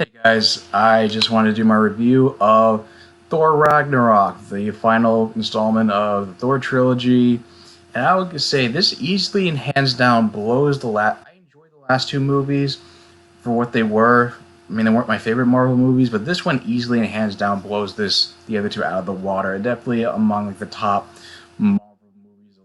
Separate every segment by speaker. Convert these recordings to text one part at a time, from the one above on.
Speaker 1: Hey guys, I just wanted to do my review of Thor Ragnarok, the final installment of the Thor trilogy. And I would say this easily and hands down blows the last. I enjoyed the last two movies for what they were. I mean, they weren't my favorite Marvel movies, but this one easily and hands down blows the other two out of the water. Definitely among the top Marvel movies.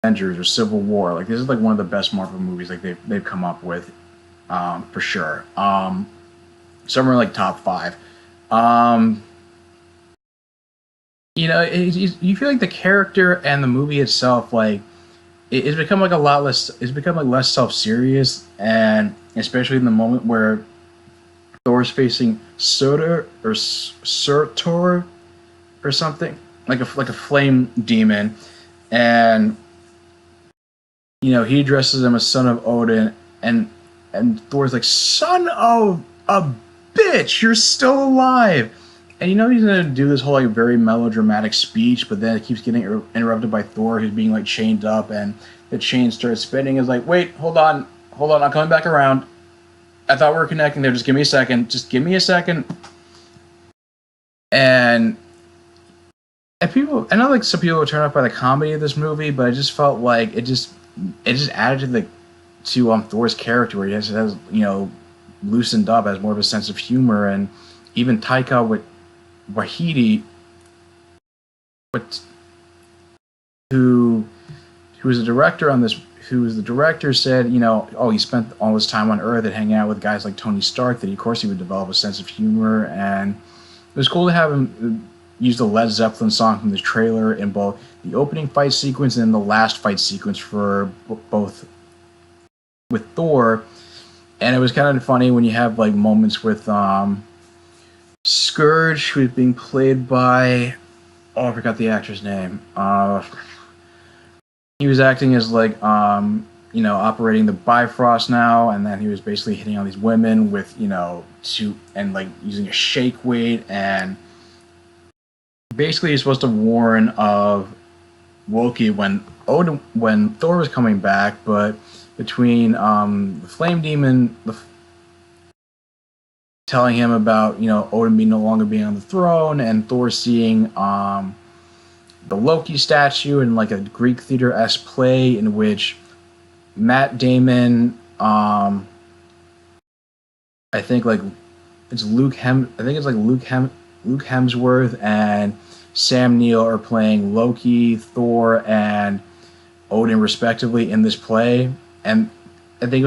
Speaker 1: Avengers or Civil War. Like this is like one of the best Marvel movies they've come up with, for sure. Somewhere like top five. Um, you feel like the character and the movie itself, like it's become like a lot less. It's become like less self serious, and especially in the moment where Thor's facing Surtur or Surtur or something like a flame demon, and he addresses him as son of Odin, and Thor's like, son of a bitch, you're still alive. And he's gonna do this whole like very melodramatic speech, but then it keeps getting interrupted by Thor, who's being like chained up, and the chain starts spinning. Is like, wait, hold on, I'm coming back around. I thought we were connecting there. Just give me a second. Just give me a second. And people, I know like some people were turned off by the comedy of this movie, but I just felt like it just added to Thor's character, where he has loosened up, has more of a sense of humor, and even Taika Waititi, but who was the director on this, who was the director, said, he spent all his time on Earth and hanging out with guys like Tony Stark, that of course he would develop a sense of humor, and it was cool to have him use the Led Zeppelin song from the trailer in both the opening fight sequence and the last fight sequence for both with Thor. And it was kind of funny when you have like moments with Scourge, who is being played by, I forgot the actor's name. He was acting as like operating the Bifrost now, and then he was basically hitting on these women with and like using a shake weight, and basically he's supposed to warn of Loki when Thor was coming back, but between the Flame Demon telling him about Odin no longer being on the throne, and Thor seeing the Loki statue in like a Greek theater-esque play in which Matt Damon, I think like it's Luke Hemsworth and Sam Neill are playing Loki, Thor, and Odin respectively in this play. And I think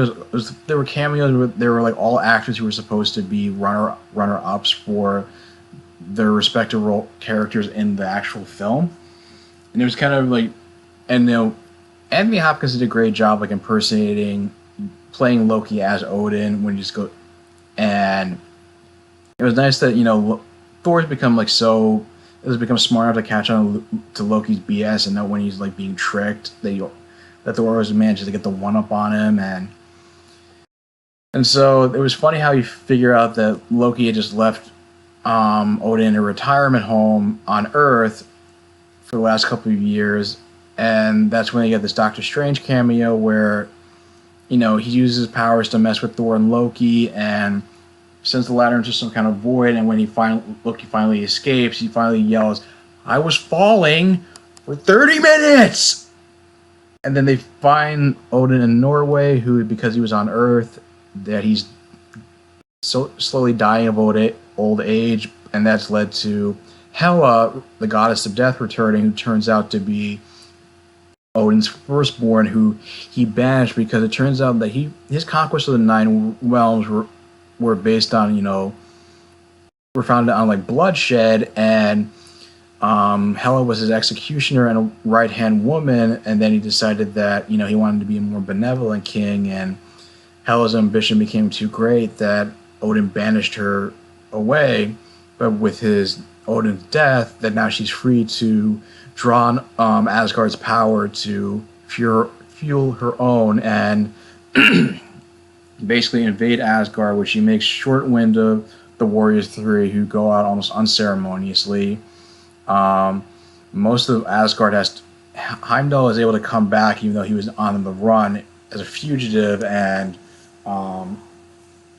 Speaker 1: there were cameos. There were like all actors who were supposed to be runner ups for their respective role characters in the actual film. And it was kind of like, and Anthony Hopkins did a great job like playing Loki as Odin when you just go, and it was nice that Thor's become like has become smart enough to catch on to Loki's BS and know when he's like being tricked. That Thor always manages to get the one up on him, and so it was funny how you figure out that Loki had just left Odin in a retirement home on Earth for the last couple of years, and that's when you get this Doctor Strange cameo where he uses his powers to mess with Thor and Loki, and sends the latter into some kind of void. And when Loki finally escapes, he finally yells, "I was falling for 30 minutes!" And then they find Odin in Norway, who, because he was on Earth, that he's so slowly dying of old age, and that's led to Hela, the goddess of death, returning, who turns out to be Odin's firstborn, who he banished because it turns out that his conquest of the Nine Realms were based on were founded on like bloodshed, and Hela was his executioner and a right-hand woman, and then he decided that he wanted to be a more benevolent king, and Hela's ambition became too great that Odin banished her away. But with Odin's death, that now she's free to draw on Asgard's power to fuel her own and basically invade Asgard, which she makes short wind of the Warriors 3, who go out almost unceremoniously. Most of Asgard Heimdall is able to come back, even though he was on the run as a fugitive and um,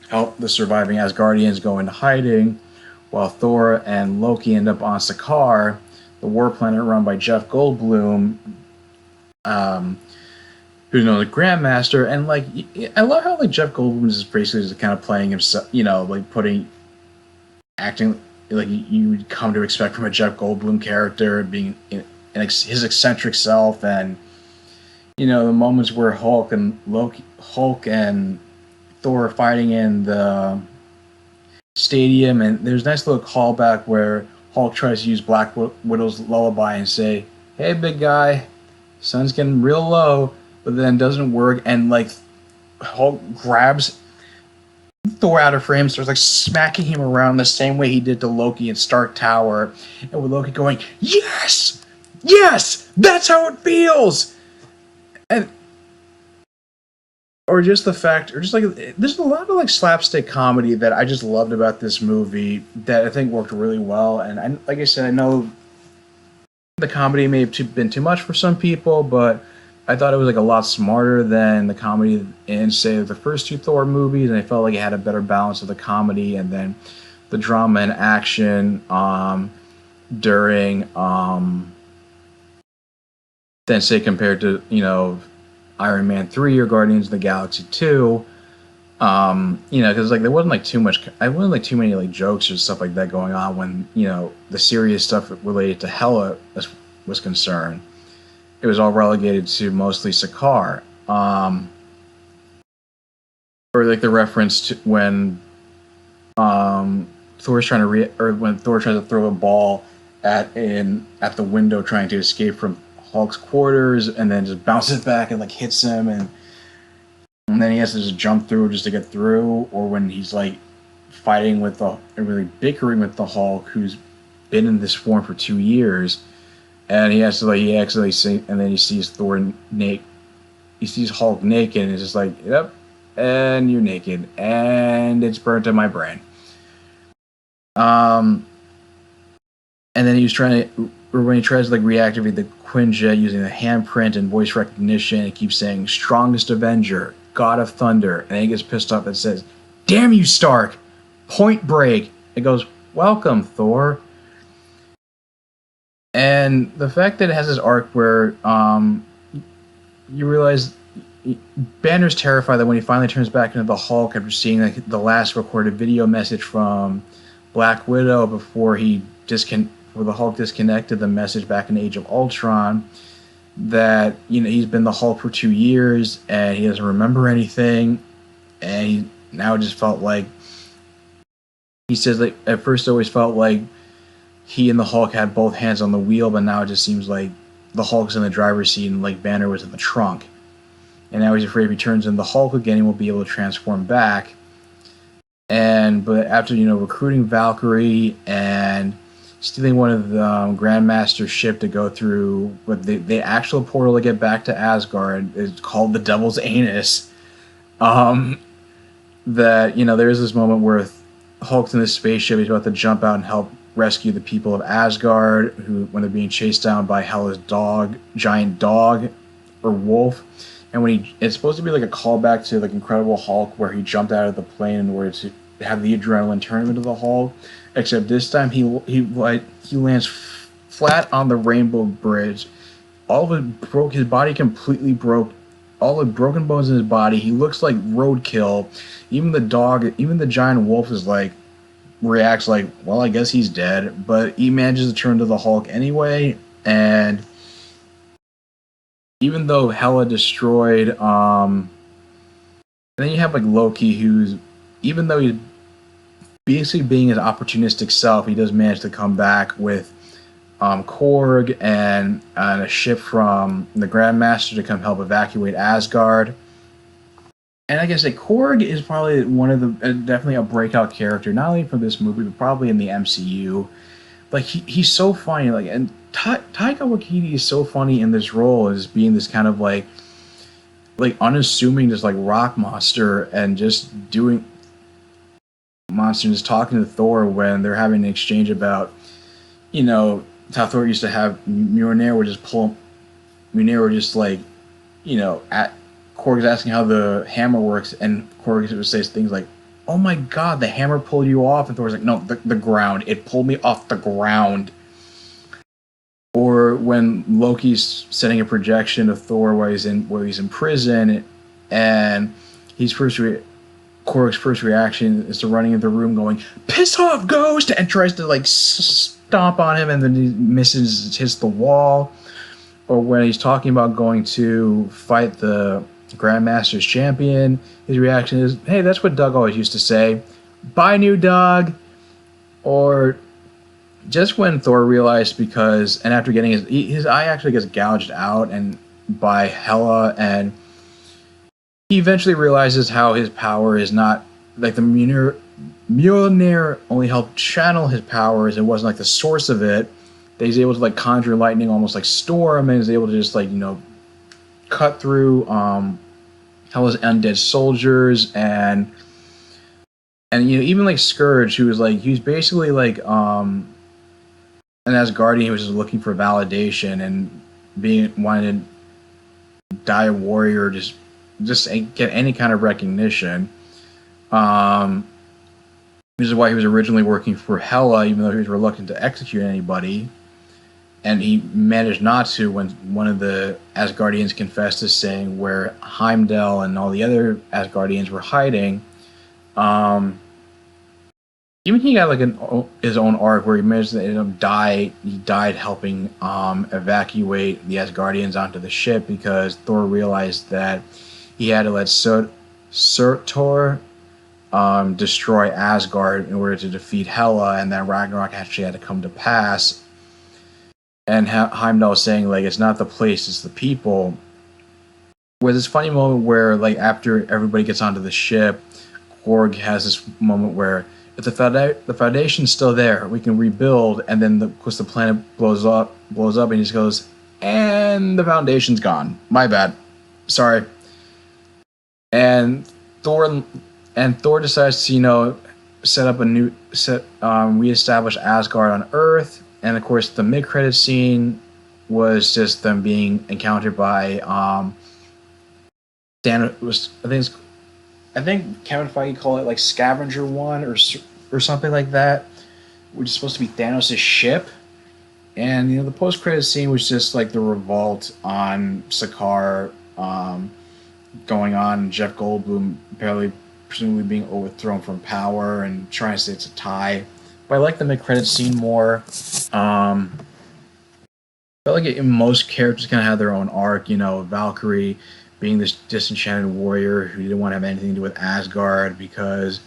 Speaker 1: help the surviving Asgardians go into hiding, while Thor and Loki end up on Sakaar, the war planet run by Jeff Goldblum, um, who's known as Grandmaster. And like, I love how like Jeff Goldblum is basically just kind of playing himself, like putting acting like you would come to expect from a Jeff Goldblum character, being his eccentric self, and the moments where Hulk and Thor are fighting in the stadium, and there's a nice little callback where Hulk tries to use Black Widow's lullaby and say, "Hey, big guy, sun's getting real low," but then doesn't work, and like Hulk grabs Thor out of frame, starts like smacking him around the same way he did to Loki in Stark Tower, and with Loki going, "Yes, yes, that's how it feels," and or just the fact, or just like there's a lot of like slapstick comedy that I just loved about this movie that I think worked really well. And like I said, I know the comedy may have been too much for some people, but I thought it was like a lot smarter than the comedy in say the first two Thor movies, and I felt like it had a better balance of the comedy and then the drama and action during than say compared to Iron Man 3 or Guardians of the Galaxy 2. Because like there wasn't like too much, I wasn't like too many like jokes or stuff like that going on when the serious stuff related to Hela was concerned. It was all relegated to mostly Sakaar. Or like the reference to when Thor's trying to or when Thor tries to throw a ball at the window trying to escape from Hulk's quarters, and then just bounces back and like hits him, and then he has to just jump through just to get through. Or when he's like fighting with really bickering with the Hulk, who's been in this form for 2 years, and he has to like he accidentally see, and then he sees Thor naked. He sees Hulk naked, and it's just like, yep, and you're naked, and it's burnt in my brain. And then he was trying to, or when he tries to like reactivate the Quinjet using the handprint and voice recognition, it keeps saying "Strongest Avenger, God of Thunder," and then he gets pissed off and says, "Damn you, Stark! Point Break!" It goes, "Welcome, Thor." And the fact that it has this arc where you realize Banner's terrified that when he finally turns back into the Hulk after seeing like the last recorded video message from Black Widow before the Hulk disconnected the message back in Age of Ultron, that he's been the Hulk for 2 years and he doesn't remember anything, and he now just felt like, he says like at first it always felt like he and the Hulk had both hands on the wheel, but now it just seems like the Hulk's in the driver's seat and like Banner was in the trunk, and now he's afraid if he turns into the Hulk again he won't be able to transform back. But after recruiting Valkyrie and stealing one of the Grandmaster's ship to go through what the actual portal to get back to Asgard is called the Devil's Anus. That there's this moment where Hulk's in this spaceship, he's about to jump out and help rescue the people of Asgard, who when they're being chased down by Hela's giant dog or wolf. And when it's supposed to be like a callback to like Incredible Hulk, where he jumped out of the plane in order to have the adrenaline turn him into the Hulk, except this time he lands flat on the Rainbow Bridge. All of it broke. His body completely broke. All the broken bones in his body. He looks like roadkill. Even the giant wolf is like reacts like, well, I guess he's dead. But he manages to turn to the Hulk anyway. And even though Hela destroyed, and then you have like Loki, who's, even though he's basically being his opportunistic self, he does manage to come back with Korg and a ship from the Grandmaster to come help evacuate Asgard. And like I say, Korg is probably one of the definitely a breakout character, not only from this movie but probably in the MCU. Like he's so funny, like, and Taika Waititi is so funny in this role as being this kind of like unassuming, just like rock monster, and just doing monster and just talking to Thor when they're having an exchange about how Thor used to have Mjolnir would just like Korg's asking how the hammer works, and Korg would say things like, "Oh my God, the hammer pulled you off," and Thor's like, "No, the ground. It pulled me off the ground." Or when Loki's setting a projection of Thor while he's in prison, and he's Korg's first reaction is to running into the room, going, "Piss off, Ghost!" and tries to like stomp on him, and then he hits the wall. Or when he's talking about going to fight the Grandmaster's champion, his reaction is, "Hey, that's what Doug always used to say. Bye, new Doug." Or just when Thor realized and after getting his eye actually gets gouged out and by Hela, and he eventually realizes how his power is not like the Mjolnir only helped channel his powers. It wasn't like the source of it. That he's able to like conjure lightning almost like Storm, and is able to just like cut through Hela's undead soldiers, and even like Scourge, who was like he was basically like an Asgardian who was just looking for validation and wanting to die a warrior, just get any kind of recognition. This is why he was originally working for Hela, even though he was reluctant to execute anybody. And he managed not to when one of the Asgardians confessed to saying where Heimdall and all the other Asgardians were hiding. Even he got like his own arc where he managed to die. He died helping evacuate the Asgardians onto the ship because Thor realized that he had to let Surtur destroy Asgard in order to defeat Hela, and that Ragnarok actually had to come to pass. And Heimdall was saying, like, it's not the place, it's the people. Where this funny moment where, like, after everybody gets onto the ship, Korg has this moment where if the foundation's still there, we can rebuild, and then of course the planet blows up, and he just goes, and the foundation's gone. My bad. Sorry. And Thor decides to, reestablish Asgard on Earth. And of course, the mid-credit scene was just them being encountered by I think Kevin Feige called it like Scavenger One or something like that, which is supposed to be Thanos' ship. And the post-credit scene was just like the revolt on Sakaar going on, Jeff Goldblum presumably being overthrown from power and trying to say it's a tie. But I like the mid-credits scene more. I felt like most characters kind of had their own arc. Valkyrie being this disenchanted warrior who didn't want to have anything to do with Asgard because,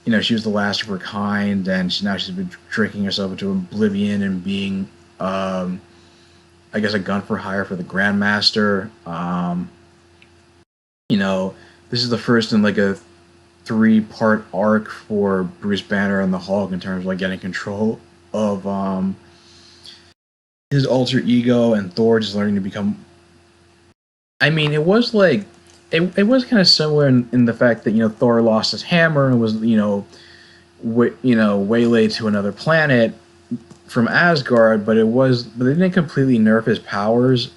Speaker 1: she was the last of her kind, and she's been drinking herself into oblivion and being, I guess, a gun for hire for the Grandmaster. This is the first in like a 3-part arc for Bruce Banner and the Hulk in terms of like getting control of his alter ego, and Thor just learning to become. I mean, it was like it was kind of similar in the fact that Thor lost his hammer and was waylaid to another planet from Asgard, but they didn't completely nerf his powers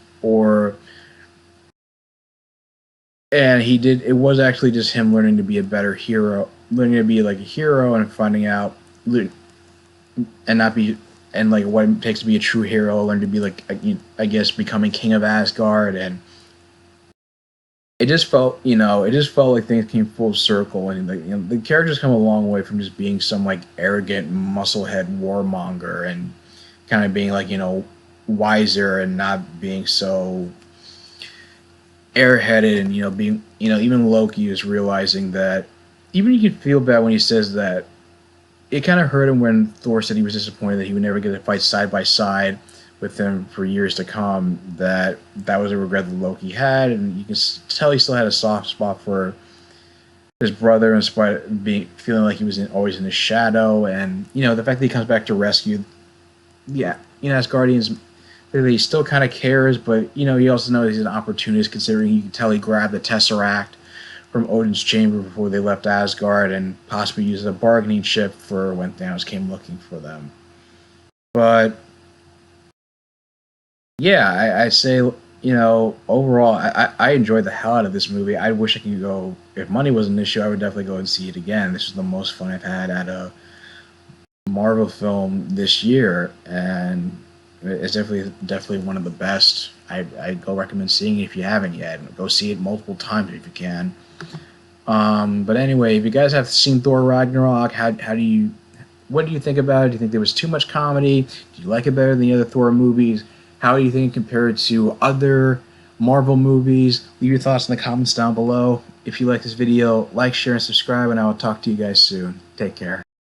Speaker 1: and he did. It was actually just him learning to be a better hero, learning to be like a hero, and finding out, and not be, and like what it takes to be a true hero. Learn to be like, I guess, becoming king of Asgard, and it just felt like things came full circle, and the characters come a long way from just being some like arrogant musclehead warmonger and kind of being like wiser and not being so airheaded, and being even Loki is realizing that even you could feel bad when he says that it kind of hurt him when Thor said he was disappointed that he would never get to fight side by side with him for years to come. That was a regret that Loki had, and you can tell he still had a soft spot for his brother in spite of feeling like he was always in his shadow, and the fact that he comes back to rescue Asgardians. He still kind of cares, but he also knows he's an opportunist, considering you can tell he grabbed the Tesseract from Odin's chamber before they left Asgard and possibly used as a bargaining chip for when Thanos came looking for them. But yeah, I say overall, I enjoyed the hell out of this movie. I wish I could go. If money was an issue, I would definitely go and see it again. This is the most fun I've had at a Marvel film this year, and it's definitely one of the best. I go recommend seeing it if you haven't yet. Go see it multiple times if you can. But anyway, if you guys have seen Thor Ragnarok, how do you what do you think about it? Do you think there was too much comedy? Do you like it better than the other Thor movies? How do you think it compared to other Marvel movies? Leave your thoughts in the comments down below. If you like this video, like, share, and subscribe, and I will talk to you guys soon. Take care.